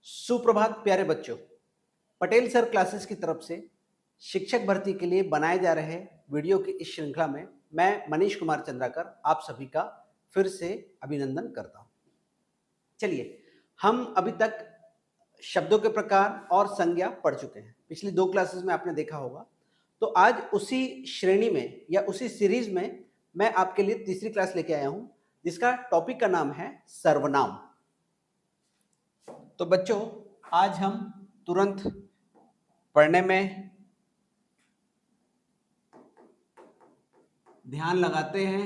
सुप्रभात प्यारे बच्चों। पटेल सर क्लासेस की तरफ से शिक्षक भर्ती के लिए बनाए जा रहे वीडियो की इस श्रृंखला में मैं मनीष कुमार चंद्राकर आप सभी का फिर से अभिनंदन करता हूं। चलिए, हम अभी तक शब्दों के प्रकार और संज्ञा पढ़ चुके हैं। पिछली 2 क्लासेस में आपने देखा होगा। तो आज उसी श्रेणी में या उसी सीरीज में मैं आपके लिए तीसरी क्लास लेके आया हूं, जिसका टॉपिक का नाम है सर्वनाम। तो बच्चों, आज हम तुरंत पढ़ने में ध्यान लगाते हैं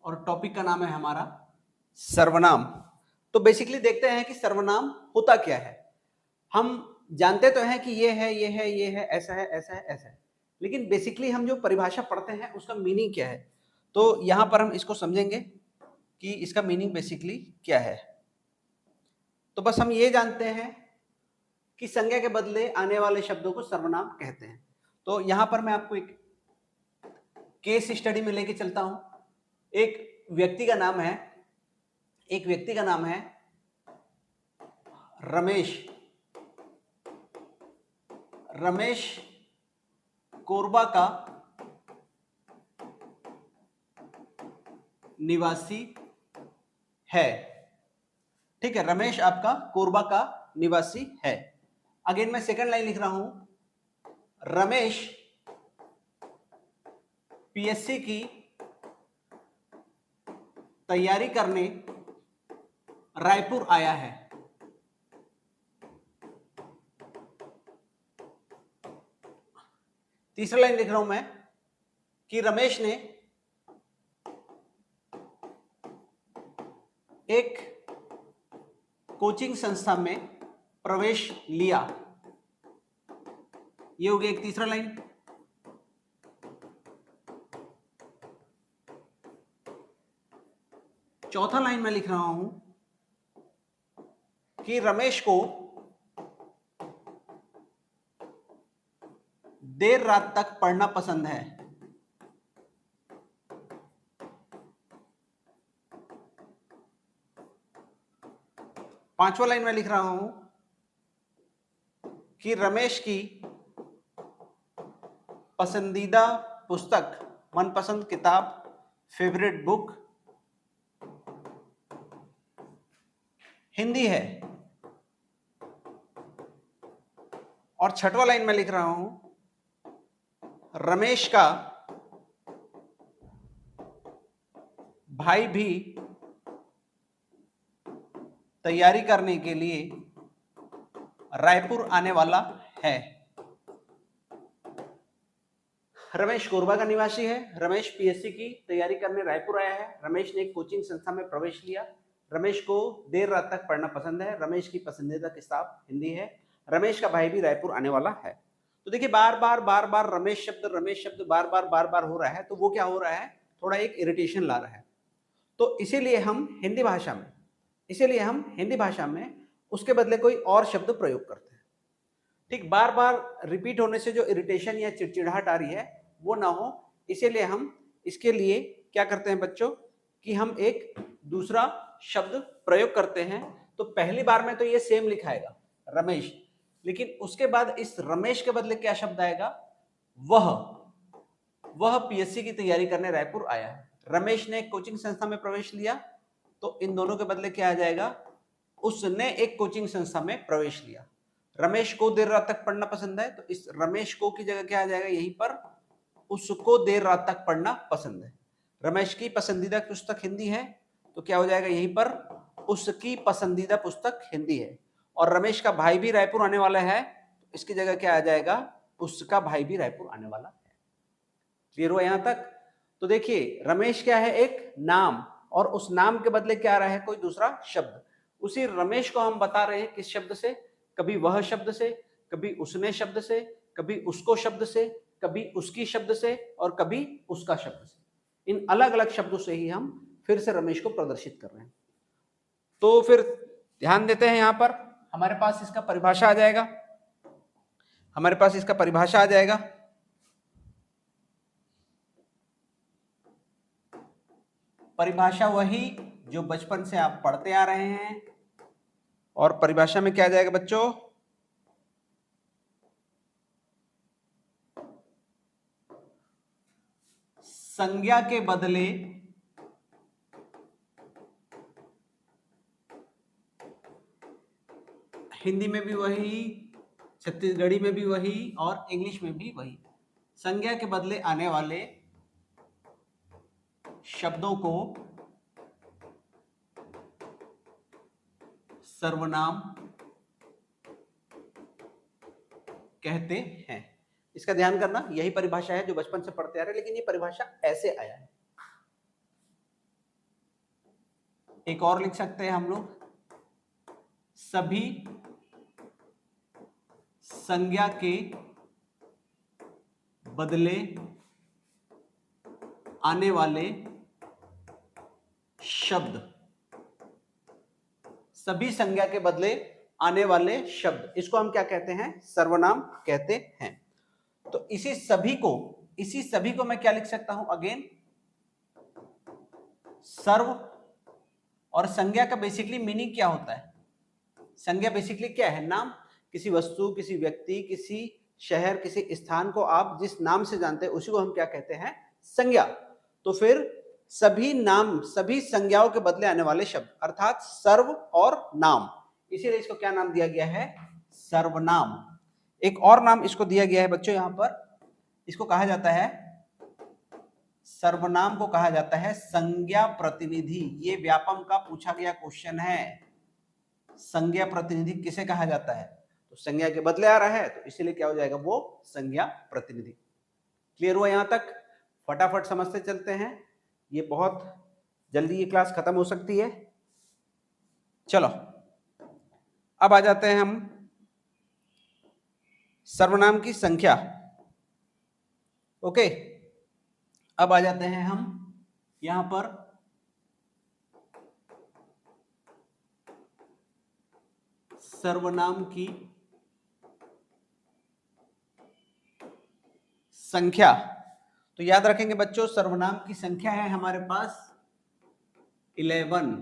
और टॉपिक का नाम है हमारा सर्वनाम। तो बेसिकली देखते हैं कि सर्वनाम होता क्या है। हम जानते तो हैं कि ये है, ये है, ये है, ऐसा है, ऐसा है, ऐसा है, लेकिन बेसिकली हम जो परिभाषा पढ़ते हैं उसका मीनिंग क्या है। तो यहां पर हम इसको समझेंगे कि इसका मीनिंग बेसिकली क्या है। तो बस हम ये जानते हैं कि संज्ञा के बदले आने वाले शब्दों को सर्वनाम कहते हैं। तो यहां पर मैं आपको एक केस स्टडी में लेके चलता हूं। एक व्यक्ति का नाम है रमेश। रमेश कोरबा का निवासी है। ठीक है, रमेश आपका कोरबा का निवासी है। अगेन मैं सेकंड लाइन लिख रहा हूं, रमेश पीएससी की तैयारी करने रायपुर आया है। तीसरा लाइन लिख रहा हूं मैं कि रमेश ने एक कोचिंग संस्था में प्रवेश लिया। ये हो गया एक तीसरा लाइन। चौथा लाइन में लिख रहा हूं कि रमेश को देर रात तक पढ़ना पसंद है। पांचवा लाइन में लिख रहा हूं कि रमेश की पसंदीदा पुस्तक, मनपसंद किताब, फेवरेट बुक हिंदी है। और छठवां लाइन में लिख रहा हूं, रमेश का भाई भी तैयारी करने के लिए रायपुर आने वाला है। रमेश कोरबा का निवासी है। रमेश पीएससी की तैयारी करने रायपुर आया है। रमेश ने एक कोचिंग संस्था में प्रवेश लिया। रमेश को देर रात तक पढ़ना पसंद है। रमेश की पसंदीदा किताब हिंदी है। रमेश का भाई भी रायपुर आने वाला है। तो देखिए, बार बार रमेश शब्द बार बार हो रहा है। तो वो क्या हो रहा है, थोड़ा एक इरिटेशन ला रहा है। तो इसीलिए हम हिंदी भाषा में उसके बदले कोई और शब्द प्रयोग करते हैं। ठीक, बार बार रिपीट होने से जो इरिटेशन या चिड़चिड़ाहट आ रही है वो ना हो, इसीलिए हम इसके लिए क्या करते हैं बच्चों कि हम एक दूसरा शब्द प्रयोग करते हैं। तो पहली बार में तो ये सेम लिखाएगा रमेश, लेकिन उसके बाद इस रमेश के बदले क्या शब्द आएगा, वह पीएससी की तैयारी करने रायपुर आया है। रमेश ने एक कोचिंग संस्था में प्रवेश लिया, तो इन दोनों के बदले क्या आ जाएगा, उसने एक कोचिंग संस्था में प्रवेश लिया। रमेश को देर रात तक पढ़ना पसंद है, तो इस रमेश को की जगह क्या आ जाएगा, यहीं पर उसको देर रात तक पढ़ना पसंद है। रमेश की पसंदीदा पुस्तक हिंदी है, तो क्या हो जाएगा, यहीं पर उसकी पसंदीदा पुस्तक हिंदी है। और रमेश का भाई भी रायपुर आने वाला है, तो इसकी जगह क्या आ जाएगा, उसका भाई भी रायपुर आने वाला है। क्लियर हुआ यहां तक? तो देखिए, रमेश क्या है, एक नाम, और उस नाम के बदले क्या आ रहा है, कोई दूसरा शब्द। उसी रमेश को हम बता रहे हैं किस शब्द से, कभी वह शब्द से, कभी उसने शब्द से, कभी उसको शब्द से, कभी उसकी शब्द से, और कभी उसका शब्द से। इन अलग अलग शब्दों से ही हम फिर से रमेश को प्रदर्शित कर रहे हैं। तो फिर ध्यान देते हैं, यहां पर हमारे पास इसका परिभाषा आ जाएगा। परिभाषा वही जो बचपन से आप पढ़ते आ रहे हैं, और परिभाषा में क्या आ जाएगा बच्चों? संज्ञा के बदले हिंदी में भी वही, छत्तीसगढ़ी में भी वही और इंग्लिश में भी वही। संज्ञा के बदले आने वाले शब्दों को सर्वनाम कहते हैं। इसका ध्यान करना, यही परिभाषा है जो बचपन से पढ़ते आ रहे हैं, लेकिन ये परिभाषा ऐसे आया है। एक और लिख सकते हैं हम लोग, सभी संज्ञा के बदले आने वाले शब्द, सभी संज्ञा के बदले आने वाले शब्द, इसको हम क्या कहते हैं? सर्वनाम कहते हैं। तो इसी सभी को मैं क्या लिख सकता हूं? अगेन, सर्व और संज्ञा का बेसिकली मीनिंग क्या होता है? संज्ञा बेसिकली क्या है? नाम। किसी वस्तु, किसी व्यक्ति, किसी शहर, किसी स्थान को आप जिस नाम से जानते हैं उसी को हम क्या कहते हैं? संज्ञा। तो फिर सभी नाम, सभी संज्ञाओं के बदले आने वाले शब्द अर्थात सर्व और नाम, इसीलिए इसको क्या नाम दिया गया है? सर्वनाम। एक और नाम इसको दिया गया है बच्चों यहां पर, इसको कहा जाता है, सर्वनाम को कहा जाता है संज्ञा प्रतिनिधि। ये व्यापम का पूछा गया क्वेश्चन है। संज्ञा प्रतिनिधि किसे कहा जाता है? तो संज्ञा के बदले आ रहा है तो इसीलिए क्या हो जाएगा? वो संज्ञा प्रतिनिधि। क्लियर हुआ यहां तक? फटाफट समझते चलते हैं, ये बहुत जल्दी ये क्लास खत्म हो सकती है। चलो अब आ जाते हैं हम सर्वनाम की संख्या। ओके, अब आ जाते हैं हम यहां पर सर्वनाम की संख्या। तो याद रखेंगे बच्चों, सर्वनाम की संख्या है हमारे पास 11।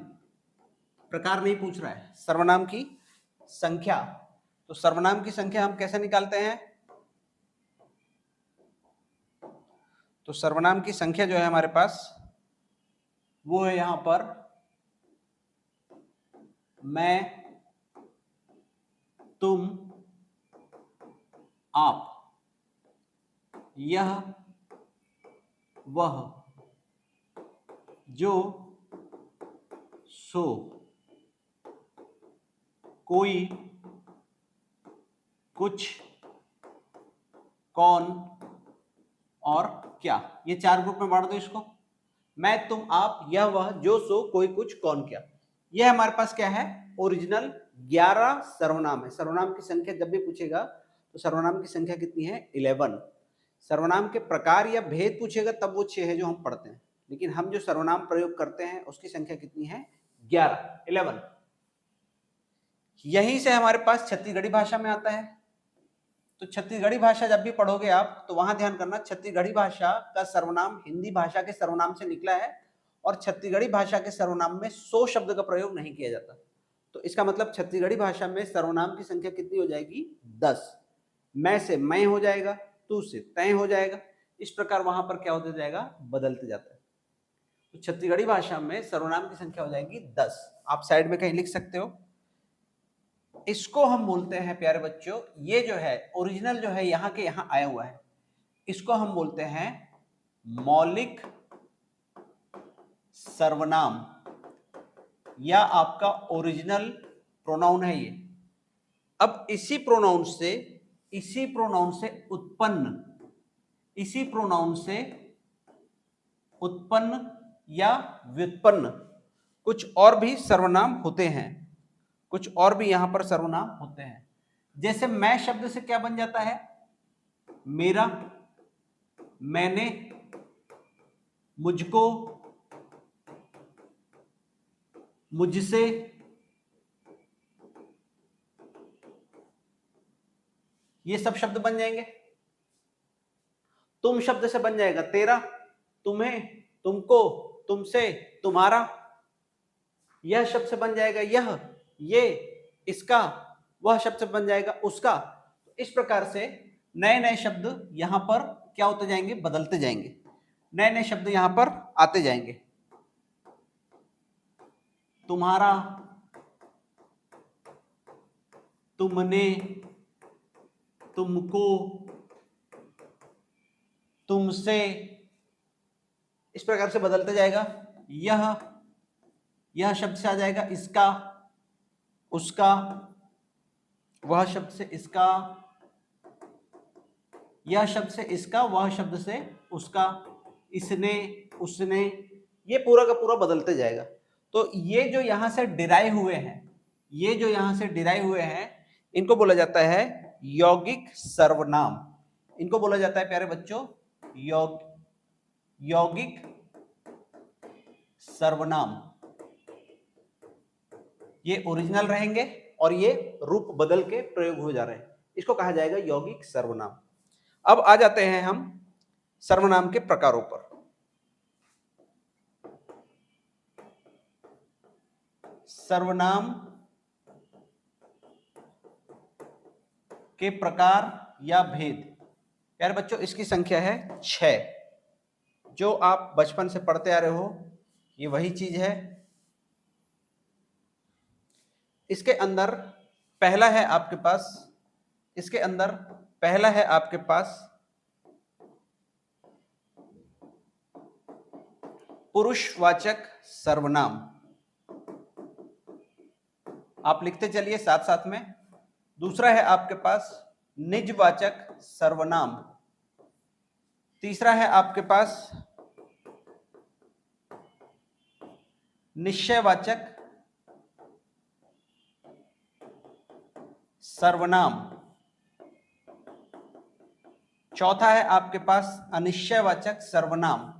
प्रकार नहीं पूछ रहा है, सर्वनाम की संख्या। तो सर्वनाम की संख्या हम कैसे निकालते हैं? तो सर्वनाम की संख्या जो है हमारे पास वो है यहां पर मैं, तुम, आप, यह, वह, जो, सो, कोई, कुछ, कौन और क्या। ये चार ग्रुप में बांट दो इसको, मैं, तुम, आप, यह, वह, जो, सो, कोई, कुछ, कौन, क्या। यह हमारे पास क्या है? ओरिजिनल 11 सर्वनाम है। सर्वनाम की संख्या जब भी पूछेगा तो सर्वनाम की संख्या कितनी है? 11। सर्वनाम के प्रकार या भेद पूछेगा तब वो 6 है जो हम पढ़ते हैं, लेकिन हम जो सर्वनाम प्रयोग करते हैं उसकी संख्या कितनी है? 11। यहीं से हमारे पास छत्तीसगढ़ी भाषा में आता है। तो छत्तीसगढ़ी भाषा जब भी पढ़ोगे आप तो वहां ध्यान करना, छत्तीसगढ़ी भाषा का सर्वनाम हिंदी भाषा के सर्वनाम से निकला है और छत्तीसगढ़ी भाषा के सर्वनाम में 100 शब्द का प्रयोग नहीं किया जाता। तो इसका मतलब छत्तीसगढ़ी भाषा में सर्वनाम की संख्या कितनी हो जाएगी? 10। मैं से मैं हो जाएगा, तू से तय हो जाएगा, इस प्रकार वहां पर क्या होता जाएगा? बदलते जाता है। तो छत्तीसगढ़ी भाषा में सर्वनाम की संख्या हो जाएगी 10। आप साइड में कहीं लिख सकते हो। इसको हम बोलते हैं प्यारे बच्चों, ये जो है ओरिजिनल जो है यहाँ के यहाँ आया हुआ है, इसको हम बोलते हैं मौलिक सर्वनाम या आपका ओरिजिनल प्रोनाउन है ये। अब इसी प्रोनाउन से उत्पन्न या व्युत्पन्न कुछ और भी सर्वनाम होते हैं, कुछ और भी यहां पर सर्वनाम होते हैं। जैसे मैं शब्द से क्या बन जाता है? मेरा, मैंने, मुझको, मुझसे, ये सब शब्द बन जाएंगे। तुम शब्द से बन जाएगा तेरा, तुम्हें, तुमको, तुमसे, तुम्हारा। यह शब्द से बन जाएगा यह, ये, इसका, वह शब्द से बन जाएगा उसका। तो इस प्रकार से नए नए शब्द यहां पर क्या होते जाएंगे, बदलते जाएंगे, नए नए शब्द यहां पर आते जाएंगे। तुम्हारा, तुमने, तुमको, तुमसे, इस प्रकार से बदलते जाएगा। यह शब्द से आ जाएगा इसका, उसका, वह शब्द से इसका, यह शब्द से इसका, वह शब्द से उसका, इसने, उसने, ये पूरा का पूरा बदलते जाएगा। तो ये जो यहां से डिराइव हुए हैं, ये जो यहां से डिराइव हुए हैं, इनको बोला जाता है यौगिक सर्वनाम। इनको बोला जाता है प्यारे बच्चों यौगिक सर्वनाम। ये ओरिजिनल रहेंगे और ये रूप बदल के प्रयोग हो जा रहे हैं, इसको कहा जाएगा यौगिक सर्वनाम। अब आ जाते हैं हम सर्वनाम के प्रकारों पर। सर्वनाम के प्रकार या भेद, यार बच्चों इसकी संख्या है 6। जो आप बचपन से पढ़ते आ रहे हो ये वही चीज है। इसके अंदर पहला है आपके पास, इसके अंदर पहला है आपके पास पुरुषवाचक सर्वनाम। आप लिखते चलिए साथ साथ में। दूसरा है आपके पास निजवाचक सर्वनाम। तीसरा है आपके पास निश्चयवाचक सर्वनाम। चौथा है आपके पास अनिश्चयवाचक सर्वनाम।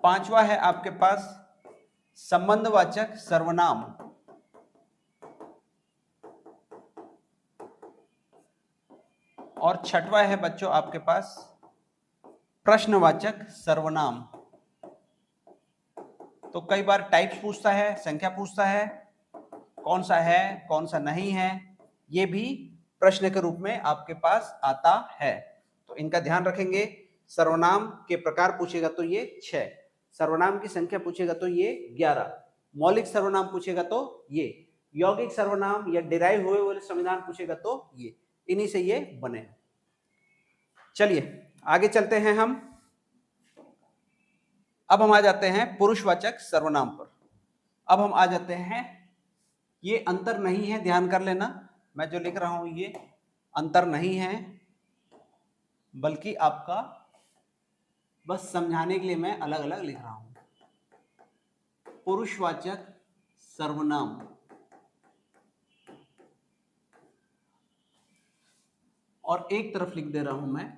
पांचवा है आपके पास संबंधवाचक सर्वनाम। और छठवा है बच्चों आपके पास प्रश्नवाचक सर्वनाम। तो कई बार टाइप्स पूछता है, संख्या पूछता है, कौन सा है कौन सा नहीं है, ये भी प्रश्न के रूप में आपके पास आता है। तो इनका ध्यान रखेंगे। सर्वनाम के प्रकार पूछेगा तो ये 6, सर्वनाम की संख्या पूछेगा तो ये 11, मौलिक सर्वनाम पूछेगा तो ये, यौगिक सर्वनाम या डिराइव हुए हुए संविधान पूछेगा तो ये, इन्हीं से ये बने हैं। चलिए आगे चलते हैं हम। अब हम आ जाते हैं पुरुषवाचक सर्वनाम पर। अब हम आ जाते हैं, ये अंतर नहीं है, ध्यान कर लेना, मैं जो लिख रहा हूं ये अंतर नहीं है, बल्कि आपका बस समझाने के लिए मैं अलग अलग लिख रहा हूं। पुरुषवाचक सर्वनाम और एक तरफ लिख दे रहा हूं मैं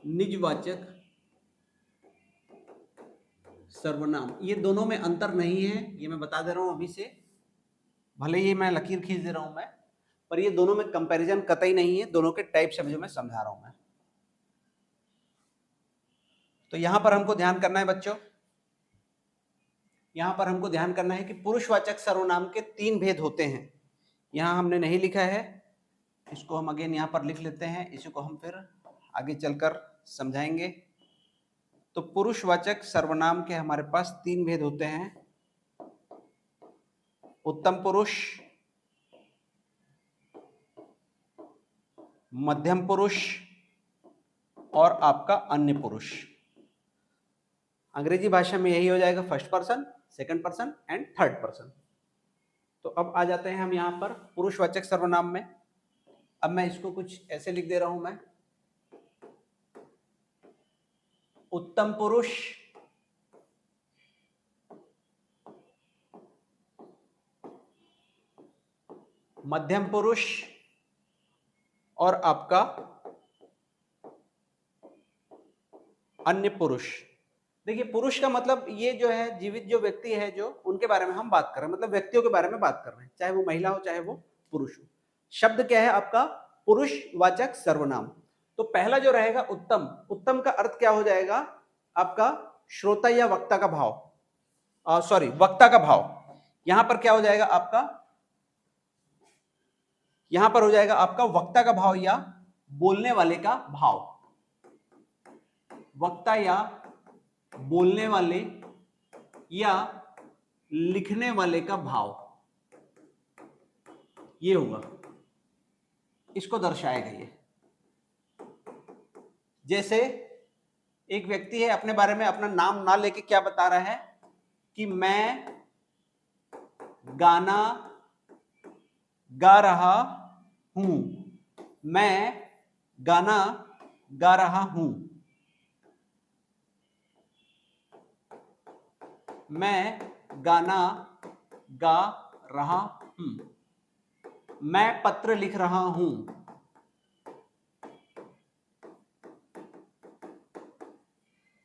निजवाचक सर्वनाम। ये दोनों में अंतर नहीं है, ये मैं बता दे रहा हूं अभी से, भले ही मैं लकीर खींच दे रहा हूं मैं, पर ये दोनों में कंपैरिजन कतई नहीं है, दोनों के टाइप समझो मैं समझा रहा हूं मैं। तो यहां पर हमको ध्यान करना है बच्चों, यहां पर हमको ध्यान करना है कि पुरुषवाचक सर्वनाम के 3 भेद होते हैं। यहां हमने नहीं लिखा है, इसको हम अगेन यहां पर लिख लेते हैं, इसी को हम फिर आगे चलकर समझाएंगे। तो पुरुषवाचक सर्वनाम के हमारे पास 3 भेद होते हैं, उत्तम पुरुष, मध्यम पुरुष और आपका अन्य पुरुष। अंग्रेजी भाषा में यही हो जाएगा first person, second person and third person. तो अब आ जाते हैं हम यहां पर पुरुषवाचक सर्वनाम में। अब मैं इसको कुछ ऐसे लिख दे रहा हूं मैं, उत्तम पुरुष, मध्यम पुरुष और आपका अन्य पुरुष। देखिए पुरुष का मतलब ये जो है जीवित जो व्यक्ति है, जो उनके बारे में हम बात कर रहे हैं, मतलब व्यक्तियों के बारे में बात कर रहे हैं, चाहे वो महिला हो चाहे वो पुरुष हो। शब्द क्या है आपका पुरुषवाचक सर्वनाम। तो पहला जो रहेगा उत्तम, उत्तम का अर्थ क्या हो जाएगा आपका श्रोता या वक्ता का भाव, सॉरी वक्ता का भाव। यहां पर क्या हो जाएगा आपका, यहां पर हो जाएगा आपका वक्ता का भाव या बोलने वाले का भाव, वक्ता या बोलने वाले या लिखने वाले का भाव, ये होगा, इसको दर्शाएगा ये। जैसे एक व्यक्ति है, अपने बारे में अपना नाम ना लेके क्या बता रहा है कि मैं गाना गा रहा हूं, मैं गाना गा रहा हूं, मैं गाना गा रहा हूं, मैं पत्र लिख रहा हूं,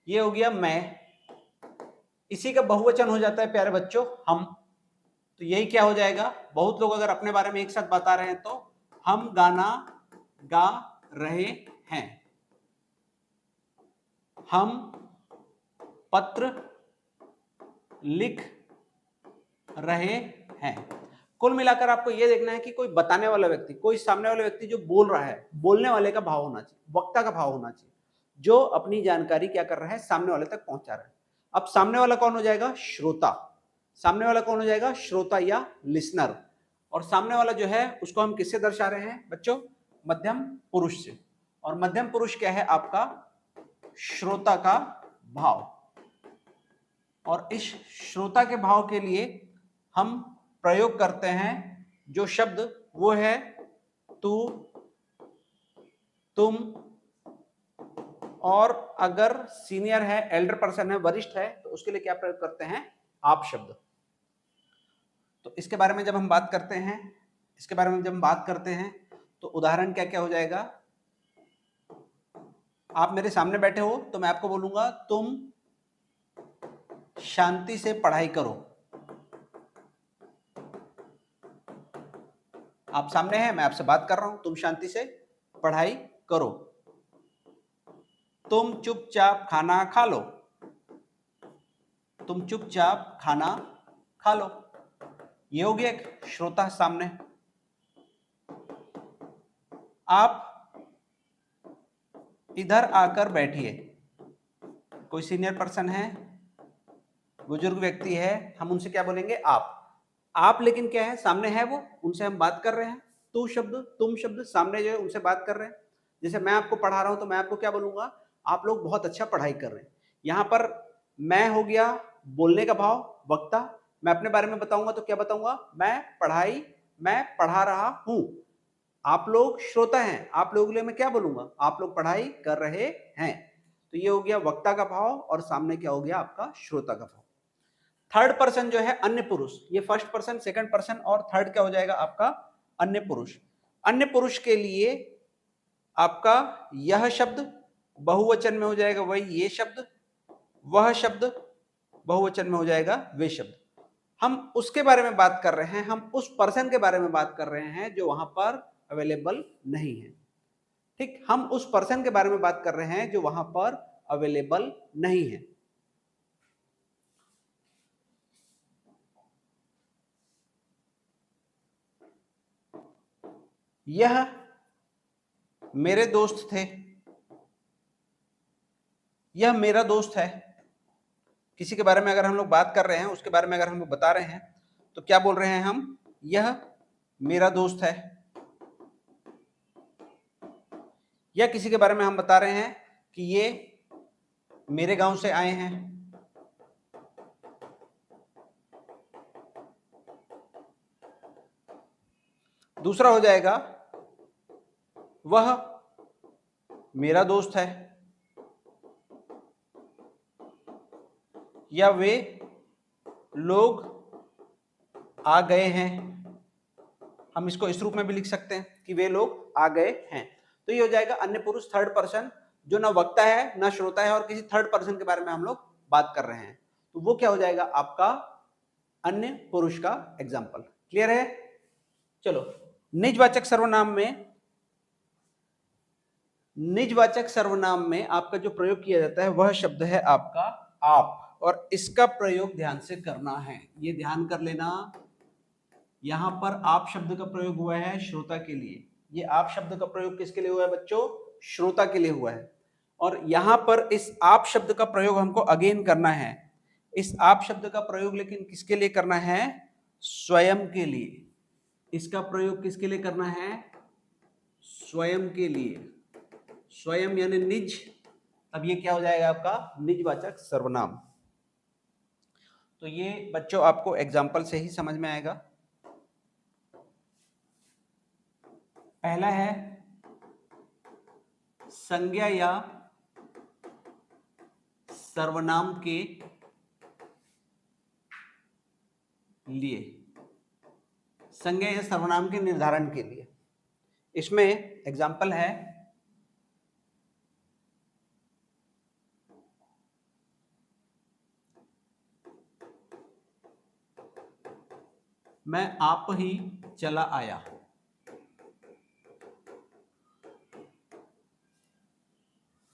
ये हो गया मैं। इसी का बहुवचन हो जाता है प्यारे बच्चों हम। तो यही क्या हो जाएगा, बहुत लोग अगर अपने बारे में एक साथ बता रहे हैं तो हम गाना गा रहे हैं, हम पत्र लिख रहे हैं। कुल मिलाकर आपको यह देखना है कि कोई बताने वाला व्यक्ति, कोई सामने वाला व्यक्ति जो बोल रहा है, बोलने वाले का भाव होना चाहिए, वक्ता का भाव होना चाहिए, जो अपनी जानकारी क्या कर रहा है, सामने वाले तक पहुंचा रहा है। अब सामने वाला कौन हो जाएगा, श्रोता। सामने वाला कौन हो जाएगा, श्रोता या लिसनर। और सामने वाला जो है उसको हम किससे दर्शा रहे हैं बच्चों, मध्यम पुरुष से। और मध्यम पुरुष क्या है आपका, श्रोता का भाव। और इस श्रोता के भाव के लिए हम प्रयोग करते हैं जो शब्द, वो है तू, तुम, और अगर सीनियर है, एल्डर पर्सन है, वरिष्ठ है, तो उसके लिए क्या प्रयोग करते हैं, आप शब्द। तो इसके बारे में जब हम बात करते हैं, इसके बारे में जब हम बात करते हैं तो उदाहरण क्या क्या हो जाएगा। आप मेरे सामने बैठे हो तो मैं आपको बोलूंगा तुम शांति से पढ़ाई करो। आप सामने हैं, मैं आपसे बात कर रहा हूं, तुम शांति से पढ़ाई करो। तुम चुपचाप खाना खा लो, तुम चुपचाप खाना खा लो। ये हो गया एक श्रोता सामने। आप इधर आकर बैठिए, कोई सीनियर पर्सन है, बुजुर्ग व्यक्ति है, हम उनसे क्या बोलेंगे, आप लेकिन क्या है, सामने है वो, उनसे हम बात कर रहे हैं, तू शब्द, तुम शब्द, सामने जो है उनसे बात कर रहे हैं। जैसे मैं आपको पढ़ा रहा हूं तो मैं आपको क्या बोलूंगा, आप लोग बहुत अच्छा पढ़ाई कर रहे हैं। यहां पर मैं हो गया बोलने का भाव, वक्ता। मैं अपने बारे में बताऊंगा तो क्या बताऊंगा, मैं पढ़ा रहा हूं। आप लोग श्रोता हैं, आप लोगों के लिए मैं क्या बोलूंगा, आप लोग पढ़ाई कर रहे हैं। तो ये हो गया वक्ता का भाव, और सामने क्या हो गया आपका, श्रोता का भाव। थर्ड पर्सन जो है अन्य पुरुष, ये फर्स्ट पर्सन, सेकंड पर्सन और थर्ड क्या हो जाएगा आपका, अन्य पुरुष। अन्य पुरुष के लिए आपका यह शब्द बहुवचन में हो जाएगा वही ये शब्द, वह शब्द बहुवचन में हो जाएगा वे शब्द। हम उसके बारे में बात कर रहे हैं, हम उस पर्सन के बारे में बात कर रहे हैं जो वहां पर अवेलेबल नहीं है। ठीक, हम उस पर्सन के बारे में बात कर रहे हैं जो वहां पर अवेलेबल नहीं है। यह मेरे दोस्त थे, यह मेरा दोस्त है। किसी के बारे में अगर हम लोग बात कर रहे हैं, उसके बारे में अगर हम लोग बता रहे हैं तो क्या बोल रहे हैं हम, यह मेरा दोस्त है। या किसी के बारे में हम बता रहे हैं कि ये मेरे गांव से आए हैं। दूसरा हो जाएगा वह मेरा दोस्त है, या वे लोग आ गए हैं। हम इसको इस रूप में भी लिख सकते हैं कि वे लोग आ गए हैं। तो ये हो जाएगा अन्य पुरुष, थर्ड पर्सन, जो ना वक्ता है ना श्रोता है, और किसी थर्ड पर्सन के बारे में हम लोग बात कर रहे हैं। तो वो क्या हो जाएगा आपका अन्य पुरुष का एग्जाम्पल। क्लियर है। चलो, निजवाचक सर्वनाम में निजवाचक सर्वनाम में आपका जो प्रयोग किया जाता है वह शब्द है आपका आप, और इसका प्रयोग ध्यान से करना है, ये ध्यान कर लेना। यहां पर आप शब्द का प्रयोग हुआ है श्रोता के लिए। ये आप शब्द का प्रयोग किसके लिए हुआ है बच्चों? श्रोता के लिए हुआ है। और यहां पर इस आप शब्द का प्रयोग हमको अगेन करना है। इस आप शब्द का प्रयोग लेकिन किसके लिए करना है? स्वयं के लिए। इसका प्रयोग किसके लिए करना है? स्वयं के लिए। स्वयं यानी निज, अब ये क्या हो जाएगा आपका? निजवाचक सर्वनाम। तो ये बच्चों आपको एग्जाम्पल से ही समझ में आएगा। पहला है संज्ञा या सर्वनाम के लिए, संज्ञा या सर्वनाम के निर्धारण के लिए। इसमें एग्जाम्पल है मैं आप ही चला आया।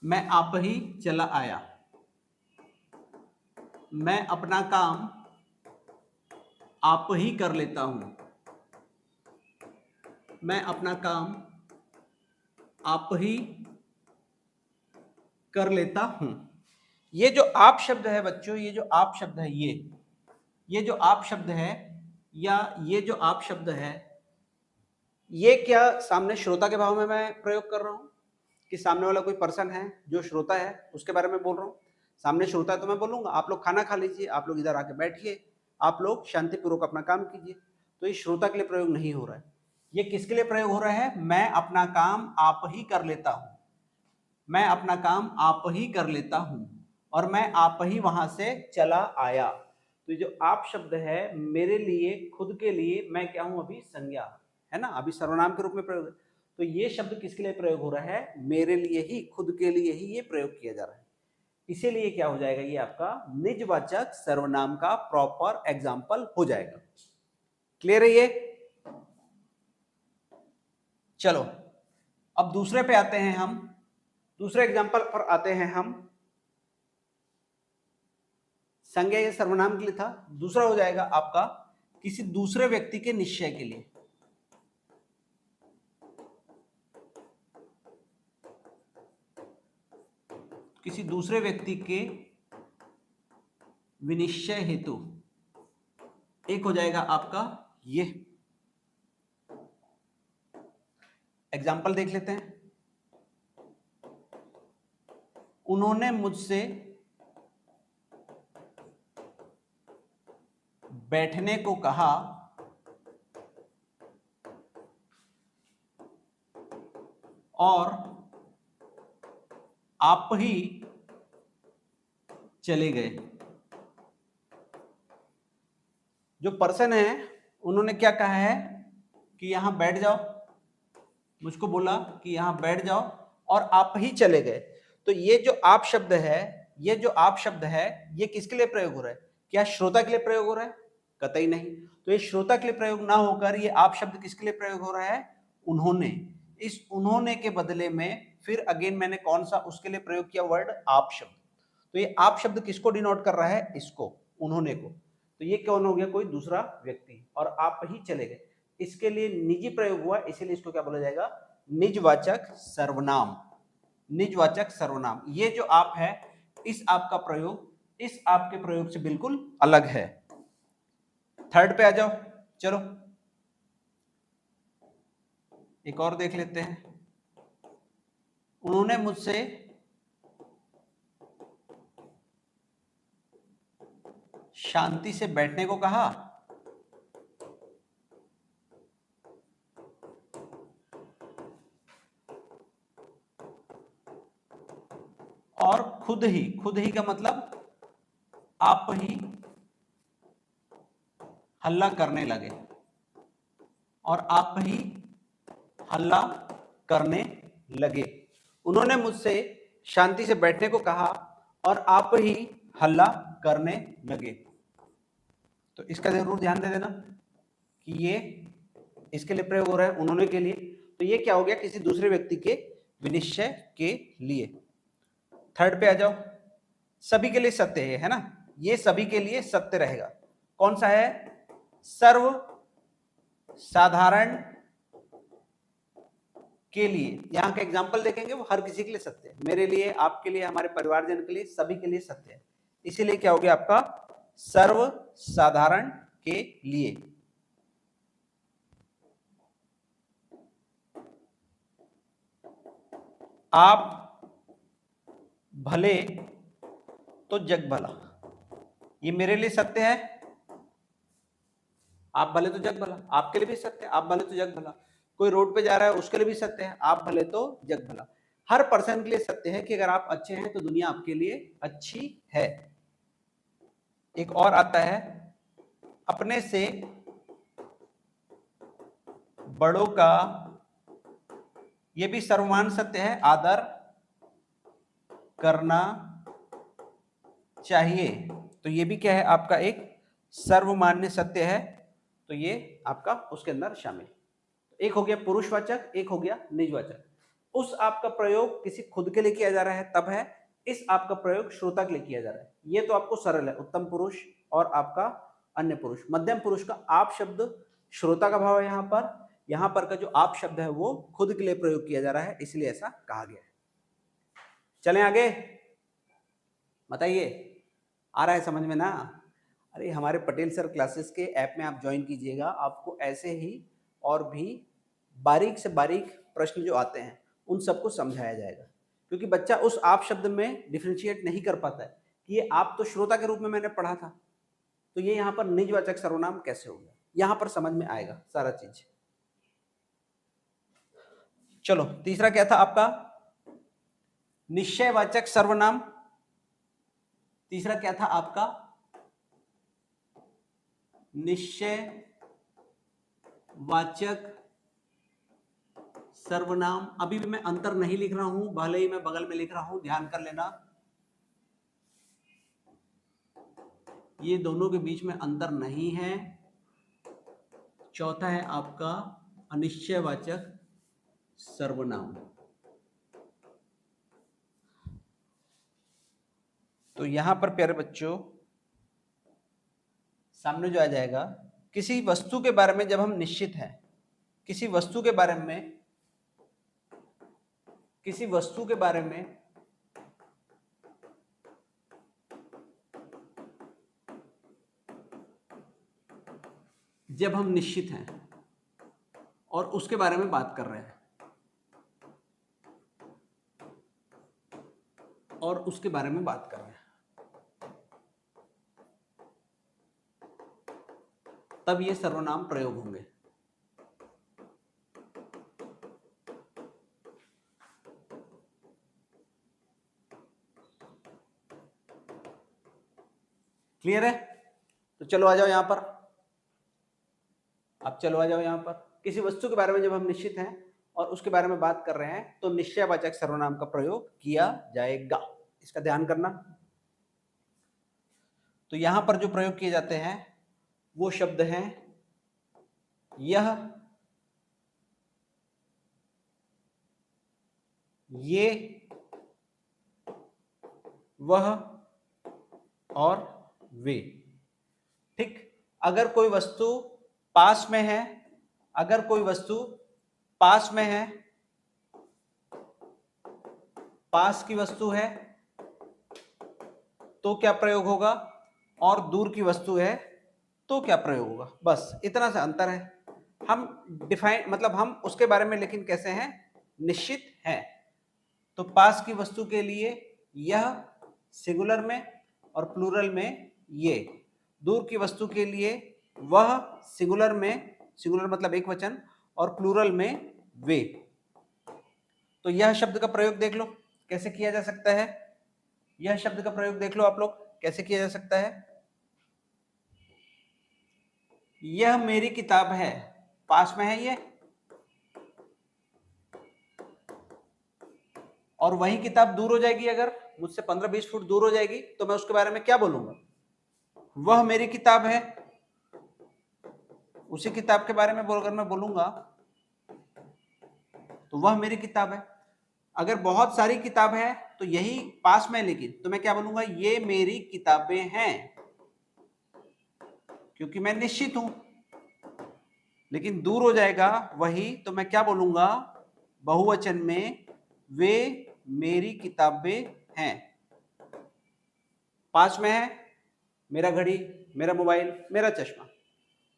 मैं आप ही चला आया। मैं अपना काम आप ही कर लेता हूं। मैं अपना काम आप ही कर लेता हूं। ये जो आप शब्द है बच्चों, ये जो आप शब्द है, ये जो आप शब्द है या ये जो आप शब्द है, ये क्या सामने श्रोता के भाव में मैं प्रयोग कर रहा हूं कि सामने वाला कोई पर्सन है जो श्रोता है उसके बारे में बोल रहा हूं? सामने श्रोता है तो मैं बोलूंगा आप लोग खाना खा लीजिए, आप लोग इधर आके बैठिए, आप लोग शांतिपूर्वक अपना काम कीजिए। तो ये श्रोता के लिए प्रयोग नहीं हो रहा है। ये किसके लिए प्रयोग हो रहा है? मैं अपना काम आप ही कर लेता हूं। मैं अपना काम आप ही कर लेता हूं और मैं आप ही वहां से चला आया। तो जो आप शब्द है मेरे लिए, खुद के लिए, मैं क्या हूं अभी? संज्ञा है ना, अभी सर्वनाम के रूप में प्रयोग है। तो ये शब्द किसके लिए प्रयोग हो रहा है? मेरे लिए ही, खुद के लिए ही ये प्रयोग किया जा रहा है। इसीलिए क्या हो जाएगा? ये आपका निजवाचक सर्वनाम का प्रॉपर एग्जाम्पल हो जाएगा। क्लियर है ये? चलो अब दूसरे पे आते हैं हम, दूसरे एग्जाम्पल पर आते हैं हम। संज्ञा या सर्वनाम के लिए था, दूसरा हो जाएगा आपका किसी दूसरे व्यक्ति के निश्चय के लिए। किसी दूसरे व्यक्ति के विनिश्चय हेतु एक हो जाएगा आपका ये। एग्जाम्पल देख लेते हैं। उन्होंने मुझसे बैठने को कहा और आप ही चले गए। जो पर्सन है उन्होंने क्या कहा है कि यहां बैठ जाओ, मुझको बोला कि यहां बैठ जाओ और आप ही चले गए। तो ये जो आप शब्द है, ये जो आप शब्द है, ये किसके लिए प्रयोग हो रहा है? क्या श्रोता के लिए प्रयोग हो रहा है? कतई नहीं। तो ये श्रोता के लिए प्रयोग ना होकर ये आप शब्द किसके लिए प्रयोग हो रहा है? उन्होंने। इस उन्होंने के बदले में फिर अगेन मैंने कौन सा उसके लिए प्रयोग किया? वर्ड आप शब्द। तो ये आप शब्द किसको डिनोट कर रहा है? इसको, उन्होंने को। तो ये कौन हो गया? कोई दूसरा व्यक्ति। और आप ही चले गए, इसके लिए निजी प्रयोग हुआ, इसीलिए इसको क्या बोला जाएगा? निजवाचक सर्वनाम। निजवाचक सर्वनाम। ये जो आप है, इस आप का प्रयोग इस आप के प्रयोग से बिल्कुल अलग है। थर्ड पे आ जाओ। चलो एक और देख लेते हैं। उन्होंने मुझसे शांति से बैठने को कहा और खुद ही का मतलब आप ही हल्ला करने लगे, और आप ही हल्ला करने लगे। उन्होंने मुझसे शांति से बैठने को कहा और आप ही हल्ला करने लगे। तो इसका जरूर ध्यान दे देना कि ये इसके लिए प्रयोग हो रहा है, उन्होंने के लिए। तो ये क्या हो गया? किसी दूसरे व्यक्ति के विनिश्चय के लिए। थर्ड पे आ जाओ, सभी के लिए सत्य है ना, ये सभी के लिए सत्य रहेगा। कौन सा है? सर्व साधारण के लिए। यहां का एग्जाम्पल देखेंगे वो हर किसी के लिए सत्य है, मेरे लिए, आपके लिए, हमारे परिवारजन के लिए, सभी के लिए सत्य है। इसीलिए क्या हो गया आपका? सर्व साधारण के लिए। आप भले तो जग भला, ये मेरे लिए सत्य है। आप भले तो जग भला, आपके लिए भी सत्य है, आप भले तो जग भला। कोई रोड पे जा रहा है उसके लिए भी सत्य है, आप भले तो जग भला। हर पर्सन के लिए सत्य है कि अगर आप अच्छे हैं तो दुनिया आपके लिए अच्छी है। एक और आता है, अपने से बड़ों का, यह भी सर्वमान सत्य है, आदर करना चाहिए। तो ये भी क्या है आपका? एक सर्वमान्य सत्य है, तो ये आपका उसके अंदर शामिल। एक हो गया पुरुषवाचक, एक हो गया निजवाचक। उस आपका प्रयोग किसी खुद के लिए किया जा रहा है तब है, इस आपका प्रयोग श्रोता के लिए किया जा रहा है। ये तो आपको सरल है, उत्तम पुरुष और आपका अन्य पुरुष। मध्यम पुरुष का आप शब्द श्रोता का भाव है यहाँ पर का जो आप शब्द है वो खुद के लिए प्रयोग किया जा रहा है, इसलिए ऐसा कहा गया है। चलें आगे, बताइए आ रहा है समझ में ना? अरे हमारे पटेल सर क्लासेस के ऐप में आप ज्वाइन कीजिएगा, आपको ऐसे ही और भी बारीक से बारीक प्रश्न जो आते हैं उन सबको समझाया जाएगा। क्योंकि बच्चा उस आप शब्द में डिफरेंशिएट नहीं कर पाता है कि ये आप तो श्रोता के रूप में मैंने पढ़ा था, तो ये यहाँ पर निजवाचक सर्वनाम कैसे हो गया, यहाँ पर समझ में आएगा सारा चीज। चलो तीसरा क्या था आपका? निश्चयवाचक सर्वनाम। तीसरा क्या था आपका? निश्चयवाचक सर्वनाम। अभी भी मैं अंतर नहीं लिख रहा हूं, भले ही मैं बगल में लिख रहा हूं, ध्यान कर लेना, ये दोनों के बीच में अंतर नहीं है। चौथा है आपका अनिश्चयवाचक सर्वनाम। तो यहां पर प्यारे बच्चों सामने जो आ जाएगा, किसी वस्तु के बारे में जब हम निश्चित हैं, किसी वस्तु के बारे में जब हम निश्चित हैं और उसके बारे में बात कर रहे हैं तब ये सर्वनाम प्रयोग होंगे। क्लियर है? तो चलो आ जाओ यहां पर, अब चलो आ जाओ यहां पर। किसी वस्तु के बारे में जब हम निश्चित हैं और उसके बारे में बात कर रहे हैं तो निश्चयवाचक सर्वनाम का प्रयोग किया जाएगा, इसका ध्यान करना। तो यहां पर जो प्रयोग किए जाते हैं वो शब्द हैं यह, ये, वह और वे। ठीक, अगर कोई वस्तु पास में है, पास की वस्तु है तो क्या प्रयोग होगा, और दूर की वस्तु है तो क्या प्रयोग होगा, बस इतना सा अंतर है। हम डिफाइन मतलब हम उसके बारे में लेकिन कैसे हैं, निश्चित हैं। तो पास की वस्तु के लिए यह सिंगुलर में और प्लूरल में ये, दूर की वस्तु के लिए वह सिंगुलर में, सिंगुलर मतलब एक वचन, और प्लूरल में वे। तो यह शब्द का प्रयोग देख लो कैसे किया जा सकता है, यह शब्द का प्रयोग देख लो आप लोग कैसे किया जा सकता है। यह मेरी किताब है, पास में है ये, और वही किताब दूर हो जाएगी, अगर मुझसे 15-20 फुट दूर हो जाएगी तो मैं उसके बारे में क्या बोलूंगा, वह मेरी किताब है। उसी किताब के बारे में अगर मैं बोलूंगा तो वह मेरी किताब है। अगर बहुत सारी किताब है तो यही पास में, लेकिन तो मैं क्या बोलूंगा, ये मेरी किताबें हैं, क्योंकि मैं निश्चित हूं। लेकिन दूर हो जाएगा वही, तो मैं क्या बोलूंगा, बहुवचन में, वे मेरी किताबें हैं। पास में है मेरा घड़ी, मेरा मोबाइल, मेरा चश्मा।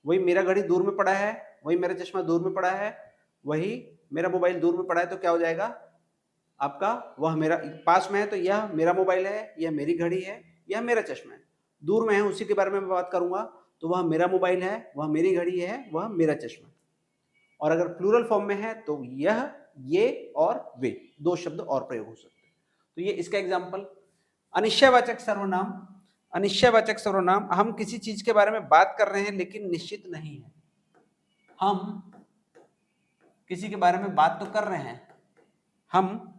वही मेरा घड़ी दूर में पड़ा है, वही मेरा चश्मा दूर में पड़ा है, वही मेरा मोबाइल दूर में पड़ा है, तो क्या हो जाएगा आपका, वह मेरा पास में है तो यह मेरा मोबाइल है, यह मेरी घड़ी है, यह मेरा चश्मा है। दूर में है उसी के बारे में मैं बात करूंगा, तो वह मेरा मोबाइल है, वह मेरी घड़ी है, वह मेरा चश्मा है। और अगर प्लूरल फॉर्म में है तो यह, ये और वे, दो शब्द और प्रयोग हो सकते हैं। तो ये इसका एग्जाम्पल। अनिश्चयवाचक सर्वनाम। अनिश्चयवाचक सर्वनाम, हम किसी चीज के बारे में बात कर रहे हैं लेकिन निश्चित नहीं है। हम किसी के बारे में बात तो कर रहे हैं, हम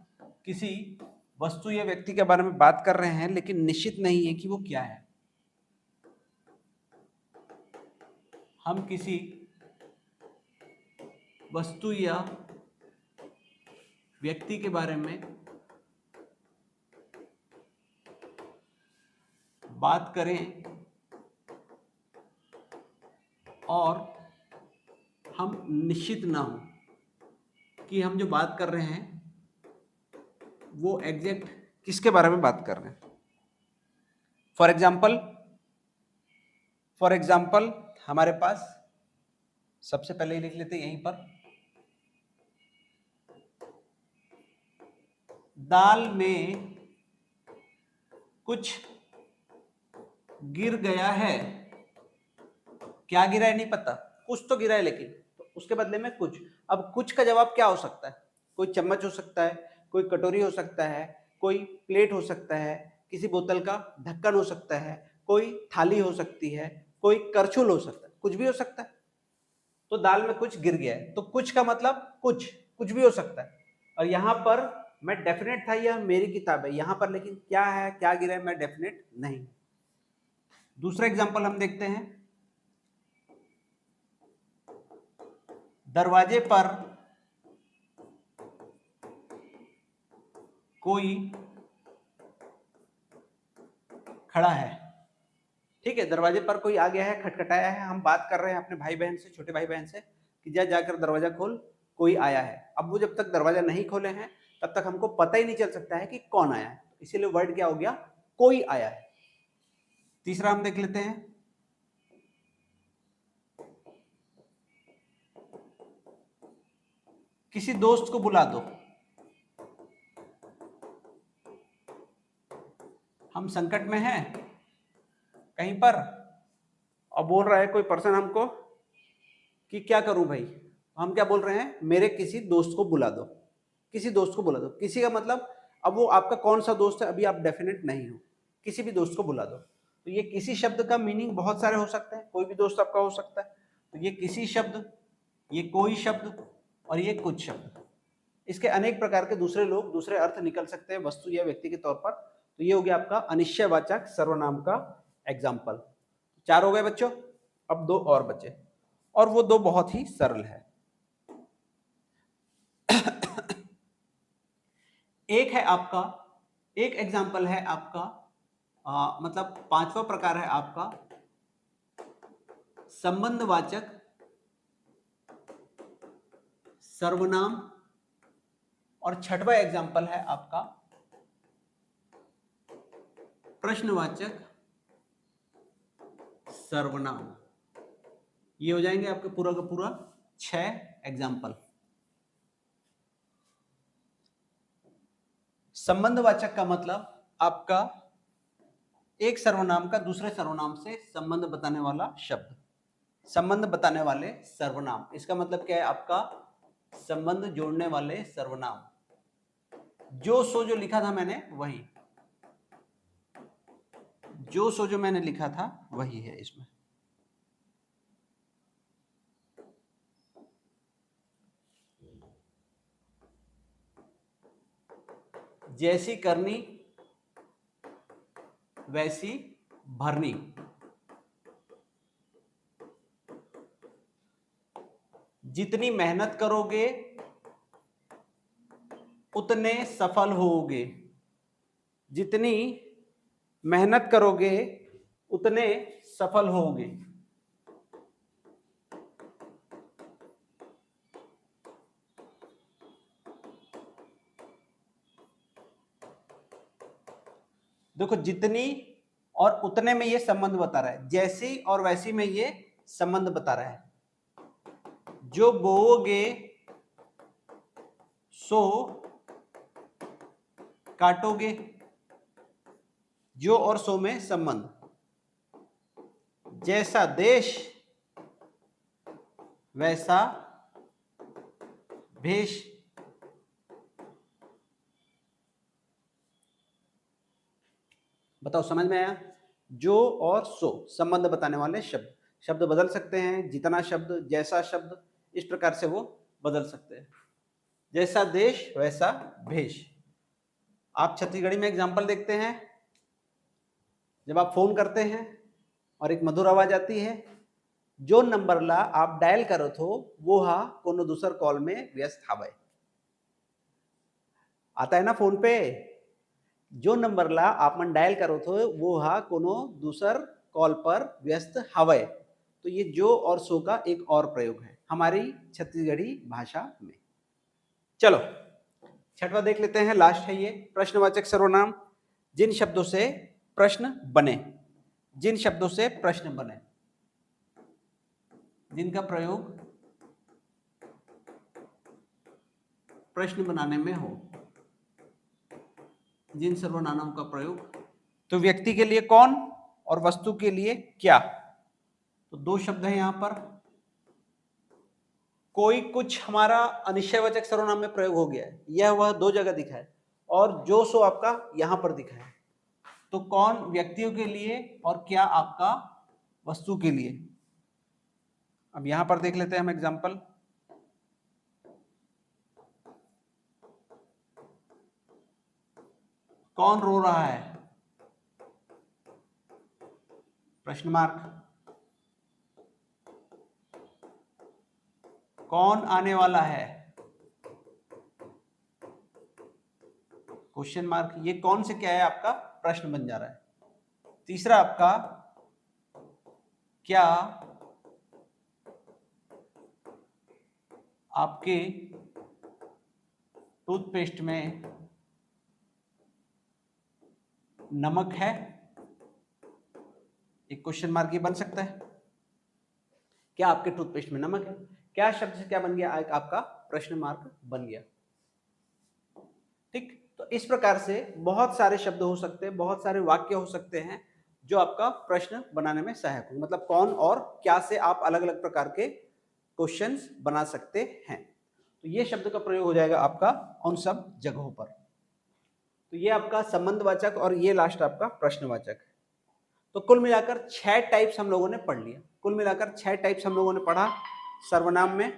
किसी वस्तु या व्यक्ति के बारे में बात कर रहे हैं लेकिन निश्चित नहीं है कि वो क्या है। हम किसी वस्तु या व्यक्ति के बारे में बात करें और हम निश्चित ना हो कि हम जो बात कर रहे हैं वो एग्जैक्ट किसके बारे में बात कर रहे हैं। फॉर एग्जाम्पल हमारे पास, सबसे पहले ही लिख लेते हैं यहीं पर, दाल में कुछ गिर गया है। क्या गिरा है नहीं पता, कुछ तो गिरा है, लेकिन तो उसके बदले में कुछ। अब कुछ का जवाब क्या हो सकता है, कोई चम्मच हो सकता है, कोई कटोरी हो सकता है, कोई प्लेट हो सकता है, किसी बोतल का ढक्कन हो सकता है, कोई थाली हो सकती है, कोई करछुल हो सकता है, कुछ भी हो सकता है। तो दाल में कुछ गिर गया है, तो कुछ का मतलब कुछ भी हो सकता है। और यहां पर मैं डेफिनेट था यह मेरी किताब है, यहां पर लेकिन क्या है, क्या गिरा है, मैं डेफिनेट नहीं। दूसरा एग्जांपल हम देखते हैं। दरवाजे पर कोई खड़ा है। ठीक है, दरवाजे पर कोई आ गया है, खटखटाया है, हम बात कर रहे हैं अपने भाई बहन से, छोटे भाई बहन से कि जा जाकर दरवाजा खोल, कोई आया है। अब वो जब तक दरवाजा नहीं खोले हैं तब तक हमको पता ही नहीं चल सकता है कि कौन आया है, इसीलिए वर्ड क्या हो गया, कोई आया है। तीसरा हम देख लेते हैं। किसी दोस्त को बुला दो। हम संकट में हैं कहीं पर और बोल रहा है कोई पर्सन हमको कि क्या करूं भाई, हम क्या बोल रहे हैं, मेरे किसी दोस्त को बुला दो। किसी दोस्त को बुला दो, किसी का मतलब अब वो आपका कौन सा दोस्त है अभी आप डेफिनेट नहीं हो, किसी भी दोस्त को बुला दो। तो ये किसी शब्द का मीनिंग बहुत सारे हो सकते हैं, कोई भी दोस्त आपका हो सकता है। तो ये किसी शब्द, ये कोई शब्द और ये कुछ शब्द, इसके अनेक प्रकार के दूसरे लोग दूसरे अर्थ निकल सकते हैं वस्तु या व्यक्ति के तौर पर। तो ये हो गया आपका अनिश्चयवाचक सर्वनाम का एग्जाम्पल। 4 हो गए बच्चों, अब 2 और बचे, और वो 2 बहुत ही सरल है। एक है आपका, एक एग्जाम्पल है आपका, मतलब 5वां प्रकार है आपका संबंधवाचक सर्वनाम, और 6वां एग्जाम्पल है आपका प्रश्नवाचक सर्वनाम। ये हो जाएंगे आपके पूरा का पूरा 6 एग्जाम्पल। संबंधवाचक का मतलब आपका एक सर्वनाम का दूसरे सर्वनाम से संबंध बताने वाला शब्द, संबंध बताने वाले सर्वनाम। इसका मतलब क्या है, आपका संबंध जोड़ने वाले सर्वनाम। जो सो जो लिखा था मैंने वही, जो सो जो मैंने लिखा था वही है इसमें। जैसी करनी वैसी भरनी। जितनी मेहनत करोगे उतने सफल होगे। जितनी मेहनत करोगे उतने सफल होगे। देखो जितनी और उतने में ये संबंध बता रहा है, जैसी और वैसी में ये संबंध बता रहा है। जो बोओगे सो काटोगे, जो और सो में संबंध। जैसा देश वैसा भेष। बताओ समझ में आया? जो और सो संबंध बताने वाले शब्द। शब्द बदल सकते हैं, जितना शब्द, जैसा शब्द, इस प्रकार से वो बदल सकते हैं। जैसा देश वैसा भेष। आप छत्तीसगढ़ी में एग्जाम्पल देखते हैं, जब आप फोन करते हैं और एक मधुर आवाज आती है, जो नंबर ला आप डायल करो थो वो हा कोनो दूसर कॉल में व्यस्त हावे। आता है ना फोन पे? जो नंबर ला आप मन डायल करो थो वो हा कोनो दूसर कॉल पर व्यस्त हावे। तो ये जो और सो का एक और प्रयोग है हमारी छत्तीसगढ़ी भाषा में। चलो छठवां देख लेते हैं, लास्ट है ये। प्रश्नवाचक सर्वनाम। जिन शब्दों से प्रश्न बने, जिन शब्दों से प्रश्न बने, जिनका प्रयोग प्रश्न बनाने में हो, जिन सर्वनामों का प्रयोग। तो व्यक्ति के लिए कौन और वस्तु के लिए क्या। तो दो शब्द हैं यहां पर। कोई कुछ हमारा अनिश्चयवाचक सर्वनाम में प्रयोग हो गया है, यह वह दो जगह दिखा है, और जो सो आपका यहां पर दिखा है। तो कौन व्यक्तियों के लिए और क्या आपका वस्तु के लिए। अब यहां पर देख लेते हैं हम एग्जाम्पल। कौन रो रहा है, प्रश्न मार्क। कौन आने वाला है, क्वेश्चन मार्क। ये कौन से क्या है आपका प्रश्न बन जा रहा है। तीसरा आपका क्या आपके टूथपेस्ट में नमक है, एक क्वेश्चन मार्क ये बन सकता है। क्या आपके टूथपेस्ट में नमक है, क्या शब्द से क्या बन गया, एक आपका प्रश्न मार्क बन गया। ठीक, तो इस प्रकार से बहुत सारे शब्द हो सकते हैं, बहुत सारे वाक्य हो सकते हैं जो आपका प्रश्न बनाने में सहायक हो। मतलब कौन और क्या से आप अलग अलग प्रकार के क्वेश्चंस बना सकते हैं। तो ये शब्द का प्रयोग हो जाएगा आपका उन सब जगहों पर। तो ये आपका संबंधवाचक और ये लास्ट आपका प्रश्नवाचक। तो कुल मिलाकर 6 टाइप्स हम लोगों ने पढ़ लिया। कुल मिलाकर 6 टाइप्स हम लोगों ने पढ़ा सर्वनाम में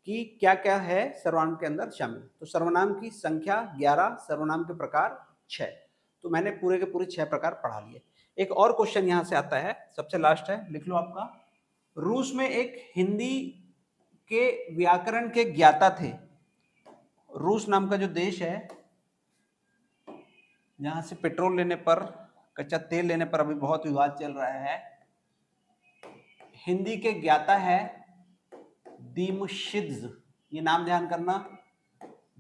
कि क्या क्या है सर्वनाम के अंदर शामिल। तो सर्वनाम की संख्या 11, सर्वनाम के प्रकार 6। तो मैंने पूरे के पूरे 6 प्रकार पढ़ा लिए। एक और क्वेश्चन यहां से आता है, सबसे लास्ट है, लिख लो आपका। रूस में एक हिंदी के व्याकरण के ज्ञाता थे। रूस नाम का जो देश है, जहां से पेट्रोल लेने पर, कच्चा तेल लेने पर अभी बहुत विवाद चल रहा है। हिंदी के ज्ञाता है दीमशिद्ज, ये नाम ध्यान करना,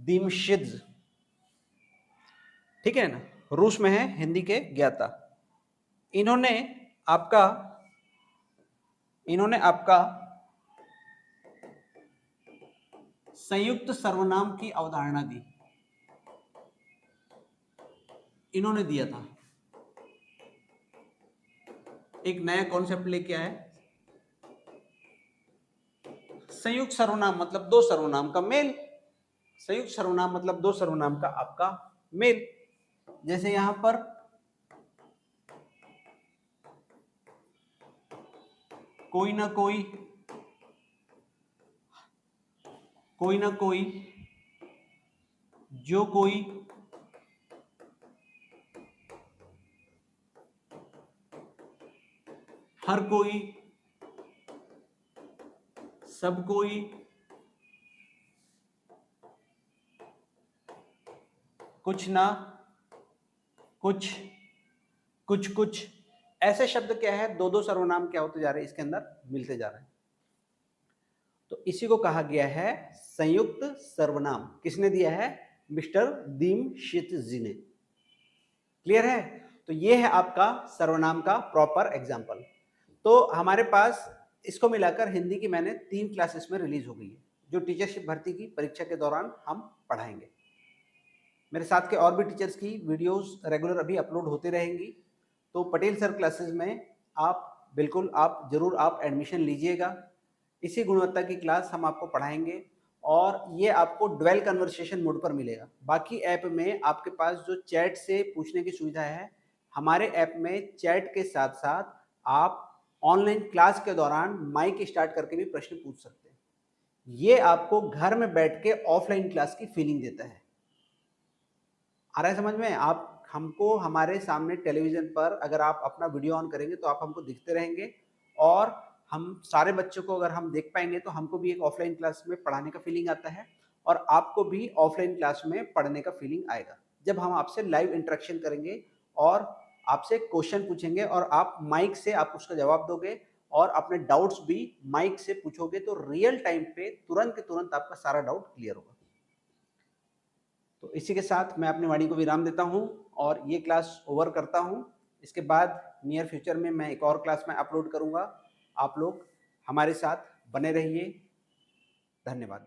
दीमशिद्ज। ठीक है ना, रूस में है हिंदी के ज्ञाता। इन्होंने आपका संयुक्त सर्वनाम की अवधारणा दी। इन्होंने दिया था, एक नया कॉन्सेप्ट लेके आए। संयुक्त सर्वनाम मतलब दो सर्वनाम का मेल। संयुक्त सर्वनाम मतलब दो सर्वनाम का आपका मेल। जैसे यहां पर कोई ना कोई, कोई ना कोई, जो कोई, हर कोई, सब कोई, कुछ ना, कुछ, कुछ कुछ, ऐसे शब्द क्या है, दो दो सर्वनाम क्या होते जा रहे हैं इसके अंदर, मिलते जा रहे हैं। तो इसी को कहा गया है संयुक्त सर्वनाम। किसने दिया है? मिस्टर दीमशित जी ने। क्लियर है? तो ये है आपका सर्वनाम का प्रॉपर एग्जाम्पल। तो हमारे पास इसको मिलाकर हिंदी की मैंने 3 क्लासेस में रिलीज हो गई है, जो टीचरशिप भर्ती की परीक्षा के दौरान हम पढ़ाएंगे। मेरे साथ के और भी टीचर्स की वीडियोस रेगुलर अभी अपलोड होते रहेंगी। तो पटेल सर क्लासेस में आप बिल्कुल आप जरूर आप एडमिशन लीजिएगा। इसी गुणवत्ता की क्लास हम आपको पढ़ाएंगे और ये आपको ड्वेल कन्वर्सेशन मोड पर मिलेगा। बाकी ऐप में आपके पास जो चैट से पूछने की सुविधा है, हमारे ऐप में चैट के साथ साथ आप ऑनलाइन क्लास के दौरान माइक स्टार्ट करके भी प्रश्न पूछ सकते हैं। ये आपको घर में बैठ के ऑफलाइन क्लास की फीलिंग देता है। आ रहा है समझ में? आप हमको हमारे सामने टेलीविजन पर अगर आप अपना वीडियो ऑन करेंगे तो आप हमको दिखते रहेंगे और हम सारे बच्चों को अगर हम देख पाएंगे तो हमको भी एक ऑफलाइन क्लास में पढ़ाने का फीलिंग आता है और आपको भी ऑफलाइन क्लास में पढ़ने का फीलिंग आएगा जब हम आपसे लाइव इंटरेक्शन करेंगे और आपसे क्वेश्चन पूछेंगे और आप माइक से आप उसका जवाब दोगे और अपने डाउट्स भी माइक से पूछोगे तो रियल टाइम पे तुरंत के तुरंत आपका सारा डाउट क्लियर होगा। तो इसी के साथ मैं अपनी वाणी को विराम देता हूं और ये क्लास ओवर करता हूं। इसके बाद नियर फ्यूचर में मैं एक और क्लास में अपलोड करूंगा। आप लोग हमारे साथ बने रहिए। धन्यवाद।